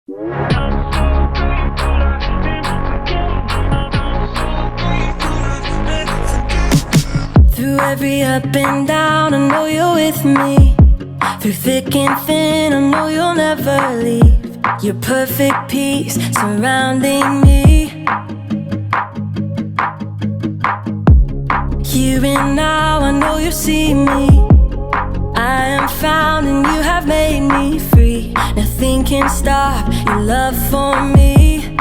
Through every up and down, I know you're with me. Through thick and thin, I know you'll never leave. Your perfect peace surrounding me. Here and now, I know you see me. I am found and you have made me free. Nothing can stop your love for me.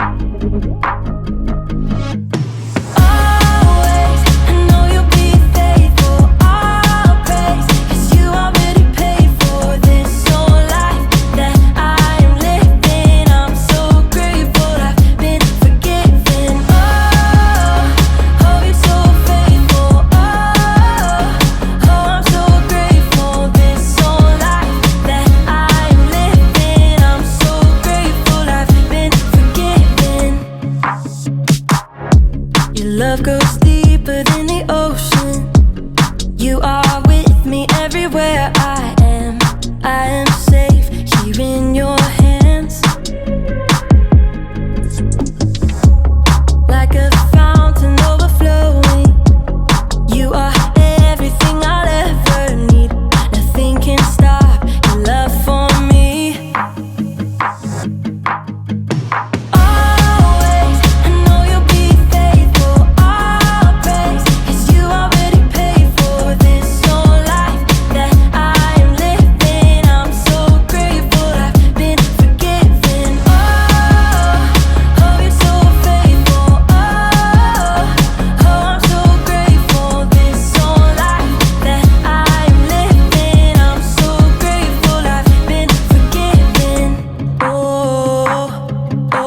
Always, I know you'll be faithful. I'll praise, 'cause you already paid for this whole life that I am living. I'm so grateful I've been forgiven. Oh, you're so faithful. Oh, I'm so grateful this whole life that I am living. I'm so grateful I've been forgiven. Your love goes deeper than the ocean. You are with me everywhere I am. I am safe here in your hands. Like a fountain overflowing. You are everything I'll ever need. Nothing can stop your love for me. Always, I know you'll be faithful. I'll praise, 'cause you already paid for this whole life that I am living. I'm so grateful I've been forgiven. Oh, you're so faithful. Oh, I'm so grateful this whole life that I am living. I'm so grateful I've been forgiven. Oh, oh,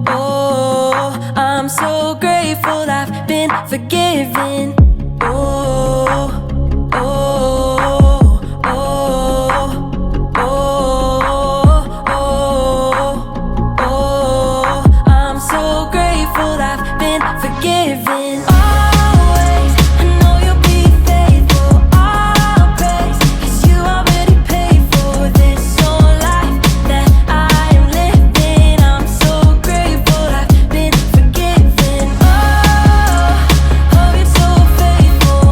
oh, I'm so grateful I've been forgiven. Oh, oh, I'm so grateful I've been forgiven. Always, I know you'll be faithful. I'll praise, 'cause you already paid for this whole life that I am living. I'm so grateful I've been forgiven. Oh, you're so faithful.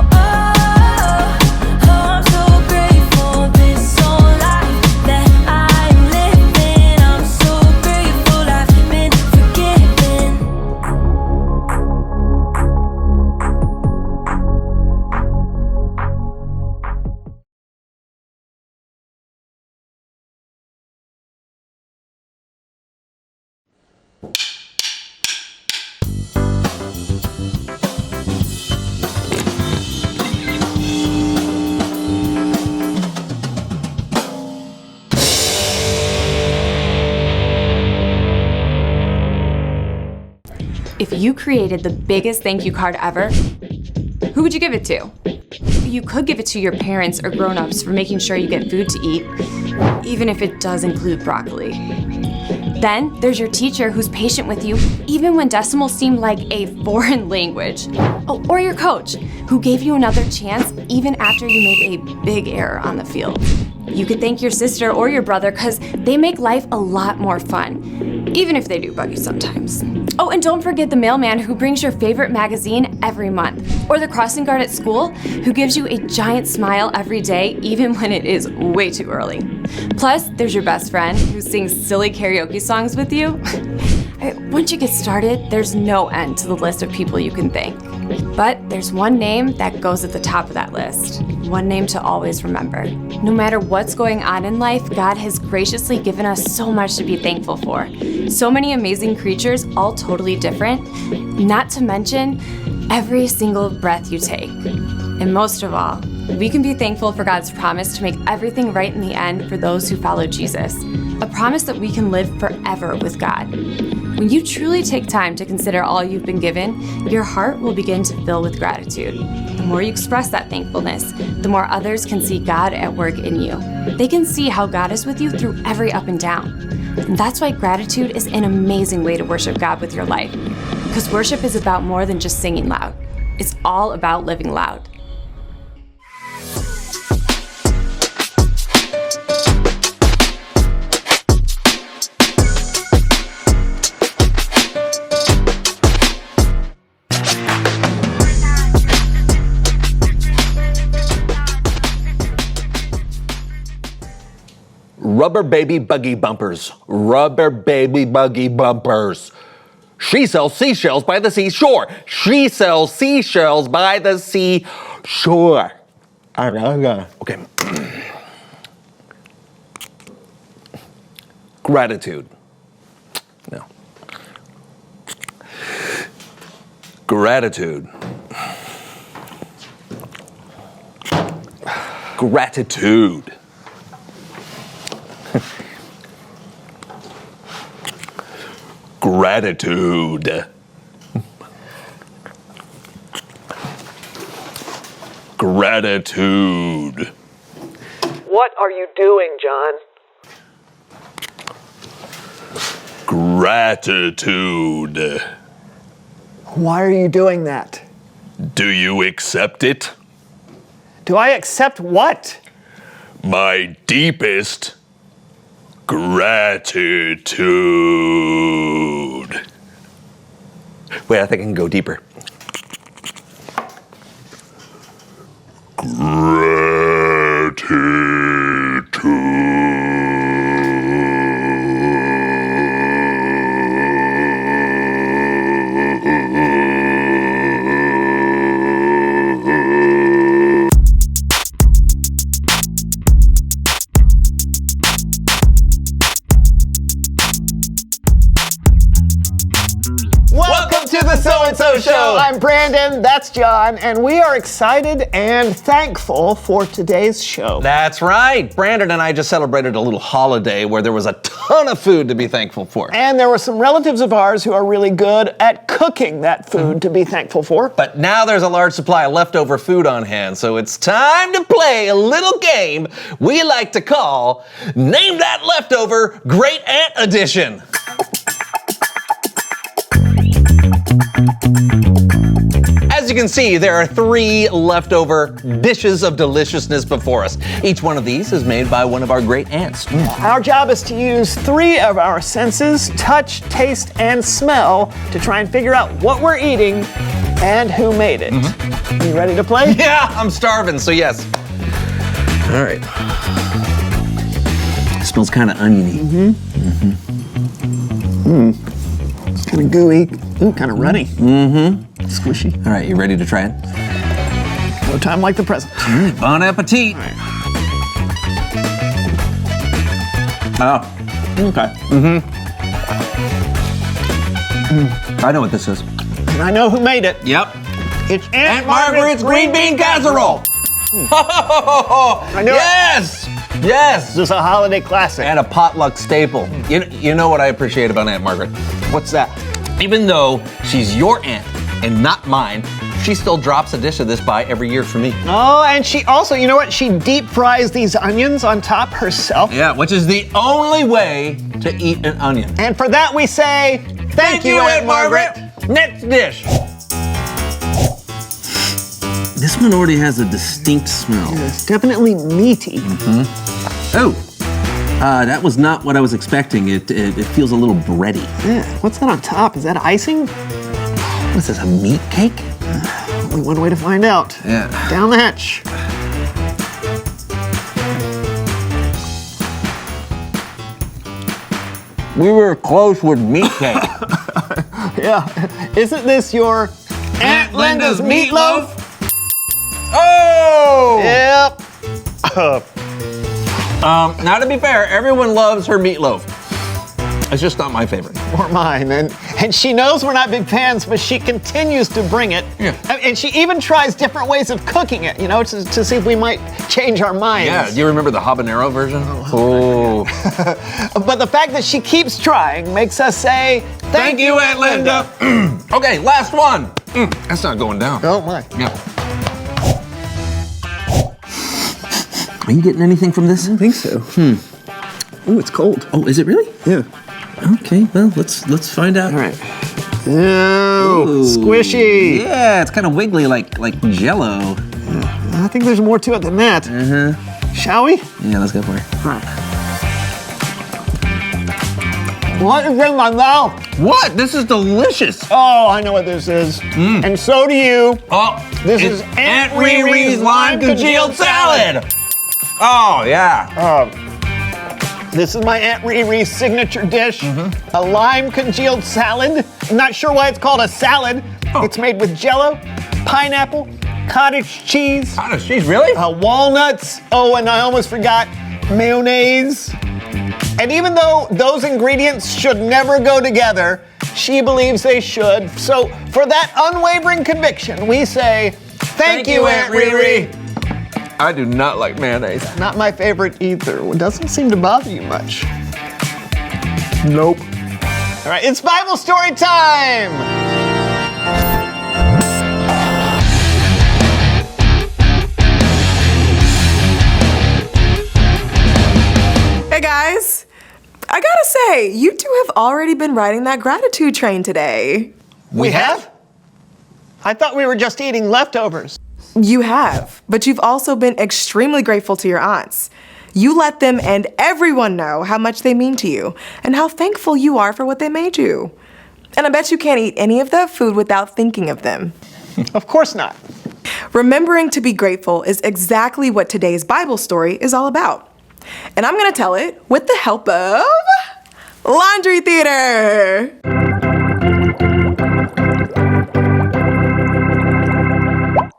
I'm so grateful this whole life that I am living. I'm so grateful I've been forgiven. If you created the biggest thank you card ever, who would you give it to? You could give it to your parents or grown-ups for making sure you get food to eat, even if it does include broccoli. Then there's your teacher who's patient with you even when decimals seem like a foreign language. Oh, or your coach who gave you another chance even after you made a big error on the field. You could thank your sister or your brother because they make life a lot more fun, even if they do bug you sometimes. Oh, and don't forget the mailman who brings your favorite magazine every month, or the crossing guard at school who gives you a giant smile every day, even when it is way too early. Plus, there's your best friend who sings silly karaoke songs with you. Once you get started, there's no end to the list of people you can thank. But there's one name that goes at the top of that list, one name to always remember. No matter what's going on in life, God has graciously given us so much to be thankful for. So many amazing creatures, all totally different, not to mention every single breath you take. And most of all, we can be thankful for God's promise to make everything right in the end for those who follow Jesus. A promise that we can live forever with God. When you truly take time to consider all you've been given, your heart will begin to fill with gratitude. The more you express that thankfulness, the more others can see God at work in you. They can see how God is with you through every up and down. And that's why gratitude is an amazing way to worship God with your life. Because worship is about more than just singing loud. It's all about living loud. Rubber baby buggy bumpers. Rubber baby buggy bumpers. She sells seashells by the seashore. She sells seashells by the seashore. Okay. Gratitude. No. Gratitude. Gratitude. Gratitude. Gratitude. What are you doing, John? Gratitude. Why are you doing that? Do you accept it? Do I accept what? My deepest gratitude. Wait, I think I can go deeper. Welcome to the So-and-So Show. I'm Brandon, that's John, and we are excited and thankful for today's show. That's right. Brandon and I just celebrated a little holiday where there was a ton of food to be thankful for. And there were some relatives of ours who are really good at cooking that food to be thankful for. But now there's a large supply of leftover food on hand, so it's time to play a little game we like to call Name That Leftover Great Aunt Edition. As you can see, there are 3 leftover dishes of deliciousness before us. Each one of these is made by one of our great aunts. Our job is to use 3 of our senses, touch, taste, and smell, to try and figure out what we're eating and who made it. You ready to play? Yeah, I'm starving, so yes. All right. It smells kind of oniony. It's kind of gooey. Ooh, kind of runny. Squishy. All right, you ready to try it? No time like the present. Bon appetit. Oh, Okay. I know what this is. And I know who made it. Yep. It's Aunt Margaret's green bean casserole. I knew it. Yes. Yes. This is a holiday classic. And a potluck staple. You know what I appreciate about Aunt Margaret? What's that? Even though she's your aunt and not mine, she still drops a dish of this by every year for me. Oh, and she also, you know what? She deep fries these onions on top herself. Yeah, which is the only way to eat an onion. And for that we say, thank you, Aunt Margaret. Next dish. This one already has a distinct smell. It's definitely meaty. Oh, that was not what I was expecting. It feels a little bready. Yeah. What's that on top? Is that icing? What is this, a meat cake? Only one way to find out. Yeah. Down the hatch. We were close with meat cake. Yeah. Isn't this your Aunt Linda's meatloaf? Oh! Yep. Now to be fair, everyone loves her meatloaf. It's just not my favorite. Or mine. And she knows we're not big fans, but she continues to bring it. Yeah. And she even tries different ways of cooking it, you know, to see if we might change our minds. Yeah, do you remember the habanero version? Oh. But the fact that she keeps trying makes us say, Thank you, Aunt Linda. Okay, last one. That's not going down. Oh my. Yeah. Are you getting anything from this? I don't think so. Ooh, it's cold. Oh, is it really? Yeah. Okay, well, let's find out. All right. Ew, squishy. Yeah, it's kind of wiggly like Jell-O. I think there's more to it than that. Shall we? Yeah, let's go for it. What is in my mouth? What? This is delicious. Oh, I know what this is. And so do you. Oh, This it's is Aunt Riri's lime congealed salad. Oh, yeah. This is my Aunt Riri's signature dish, a lime congealed salad. I'm not sure why it's called a salad. It's made with Jell-O, pineapple, cottage cheese, Cottage cheese, really? walnuts. Oh, and I almost forgot mayonnaise. And even though those ingredients should never go together, she believes they should. So for that unwavering conviction, we say, thank you, Aunt Riri. I do not like mayonnaise. Not my favorite either. It doesn't seem to bother you much. Nope. All right, it's Bible story time. Hey guys, I gotta say, you two have already been riding that gratitude train today. We have? I thought we were just eating leftovers. You have, but you've also been extremely grateful to your aunts. You let them and everyone know how much they mean to you and how thankful you are for what they made you. And I bet you can't eat any of that food without thinking of them. Of course not. Remembering to be grateful is exactly what today's Bible story is all about. And I'm gonna tell it with the help of Laundry Theater.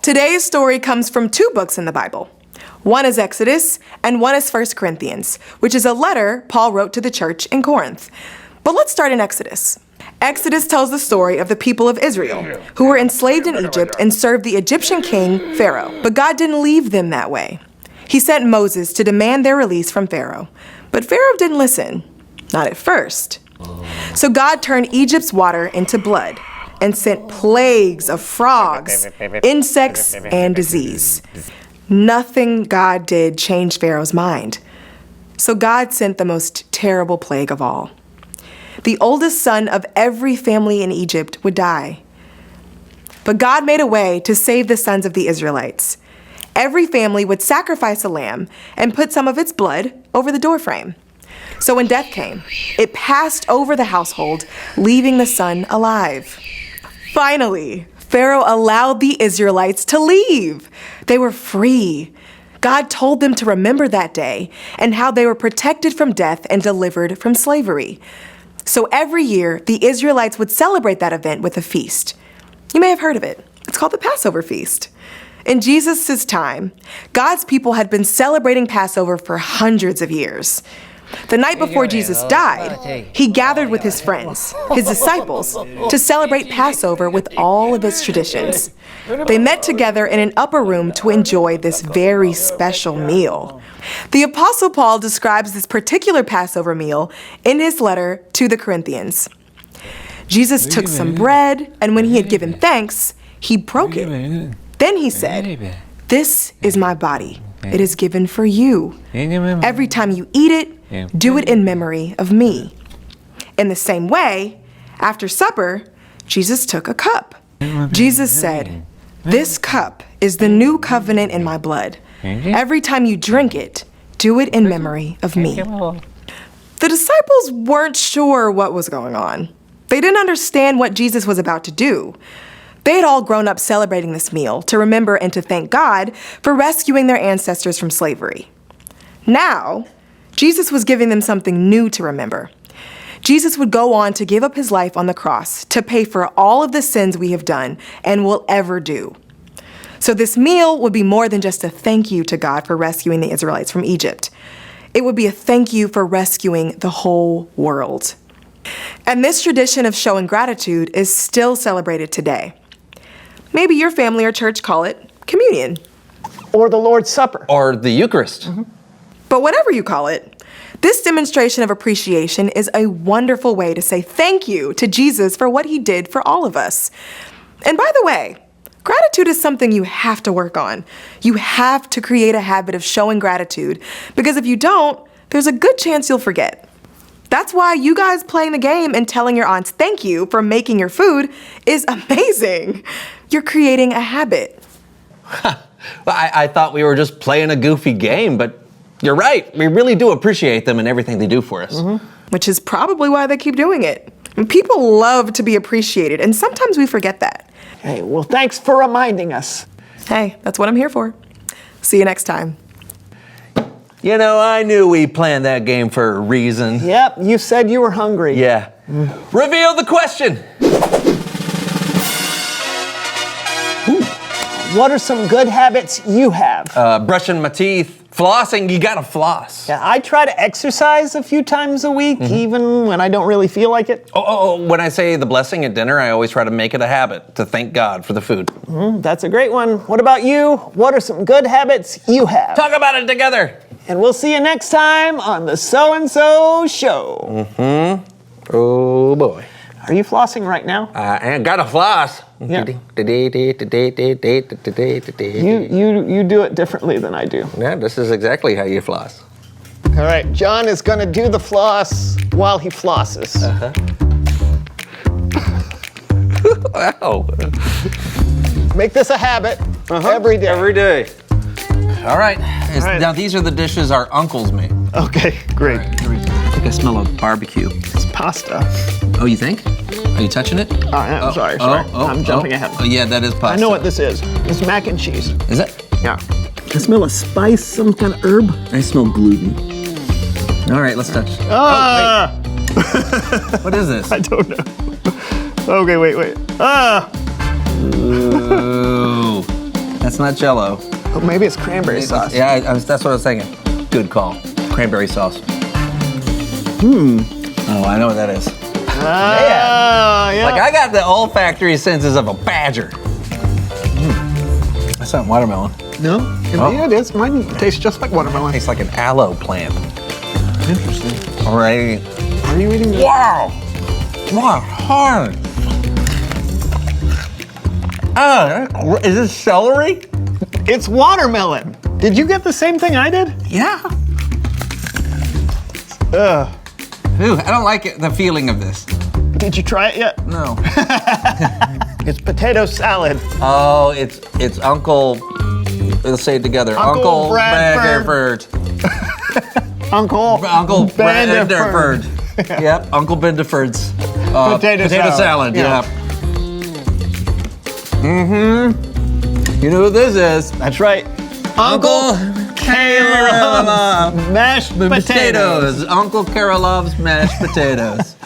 Today's story comes from two books in the Bible. One is Exodus and one is 1 Corinthians, which is a letter Paul wrote to the church in Corinth. But let's start in Exodus. Exodus tells the story of the people of Israel who were enslaved in Egypt and served the Egyptian king, Pharaoh. But God didn't leave them that way. He sent Moses to demand their release from Pharaoh. But Pharaoh didn't listen, not at first. So God turned Egypt's water into blood and sent plagues of frogs, insects, and disease. Nothing God did changed Pharaoh's mind. So God sent the most terrible plague of all. The oldest son of every family in Egypt would die. But God made a way to save the sons of the Israelites. Every family would sacrifice a lamb and put some of its blood over the doorframe. So when death came, it passed over the household, leaving the son alive. Finally, Pharaoh allowed the Israelites to leave. They were free. God told them to remember that day and how they were protected from death and delivered from slavery. So every year, the Israelites would celebrate that event with a feast. You may have heard of it. It's called the Passover Feast. In Jesus' time, God's people had been celebrating Passover for hundreds of years. The night before Jesus died, he gathered with his friends, his disciples, to celebrate Passover with all of its traditions. They met together in an upper room to enjoy this very special meal. The Apostle Paul describes this particular Passover meal in his letter to the Corinthians. Jesus took some bread, and when he had given thanks, he broke it. Then he said, "This is my body. It is given for you. Every time you eat it, do it in memory of me." In the same way, after supper, Jesus took a cup. Jesus said, "This cup is the new covenant in my blood. Every time you drink it, do it in memory of me." The disciples weren't sure what was going on. They didn't understand what Jesus was about to do. They had all grown up celebrating this meal to remember and to thank God for rescuing their ancestors from slavery. Now, Jesus was giving them something new to remember. Jesus would go on to give up his life on the cross to pay for all of the sins we have done and will ever do. So this meal would be more than just a thank you to God for rescuing the Israelites from Egypt. It would be a thank you for rescuing the whole world. And this tradition of showing gratitude is still celebrated today. Maybe your family or church call it communion. Or the Lord's Supper. Or the Eucharist. But whatever you call it, this demonstration of appreciation is a wonderful way to say thank you to Jesus for what he did for all of us. And by the way, gratitude is something you have to work on. You have to create a habit of showing gratitude, because if you don't, there's a good chance you'll forget. That's why you guys playing the game and telling your aunts thank you for making your food is amazing. You're creating a habit. Well, I thought we were just playing a goofy game, but you're right. We really do appreciate them and everything they do for us. Which is probably why they keep doing it. And people love to be appreciated, and sometimes we forget that. Hey, well, thanks for reminding us. Hey, that's what I'm here for. See you next time. You know, I knew we planned that game for a reason. Yep, you said you were hungry. Yeah. Reveal the question. What are some good habits you have? Brushing my teeth, flossing, you gotta floss. Yeah, I try to exercise a few times a week, even when I don't really feel like it. When I say the blessing at dinner, I always try to make it a habit to thank God for the food. That's a great one. What about you? What are some good habits you have? Talk about it together. And we'll see you next time on the So-and-So Show. Oh boy. Are you flossing right now? I gotta floss. Yeah. Yeah, You do it differently than I do. this is exactly how you floss. All right, John is gonna do the floss while he flosses. Wow. Make this a habit every day. Every day. All right. right. Now these are the dishes our uncles made. Okay, great. I think I smell a barbecue. It's pasta. Oh, you think? Are you touching it? I'm sorry. I'm jumping ahead. Oh, yeah, that is pasta. I know what this is. It's mac and cheese. Is it? Yeah. I smell a spice, some kind of herb. I smell gluten. All right, let's touch. Ah! What is this? I don't know. Okay, wait. Ah! Ooh. That's not Jell-O. Oh, maybe it's cranberry sauce. Yeah, that's what I was thinking. Good call. Cranberry sauce. Oh, I know what that is. Ah, yeah. Like I got the olfactory senses of a badger. That's not watermelon. No? Yeah, it is. Mine tastes just like watermelon. Tastes like an aloe plant. Interesting. All right. Are you eating this? Wow. Wow, hard. Is this celery? It's watermelon. Did you get the same thing I did? Yeah. Ugh. Ooh, I don't like it, the feeling of this. Did you try it yet? No. It's potato salad. Oh, it's Uncle. Let's say it together. Uncle Bradford. Uncle Bradford. Bendeford. Yep, Uncle Bendeford's Potato salad. Yeah. Yep. Mm-hmm. You know who this is? That's right. Uncle Caleb's mashed potatoes. Uncle Cara loves mashed potatoes.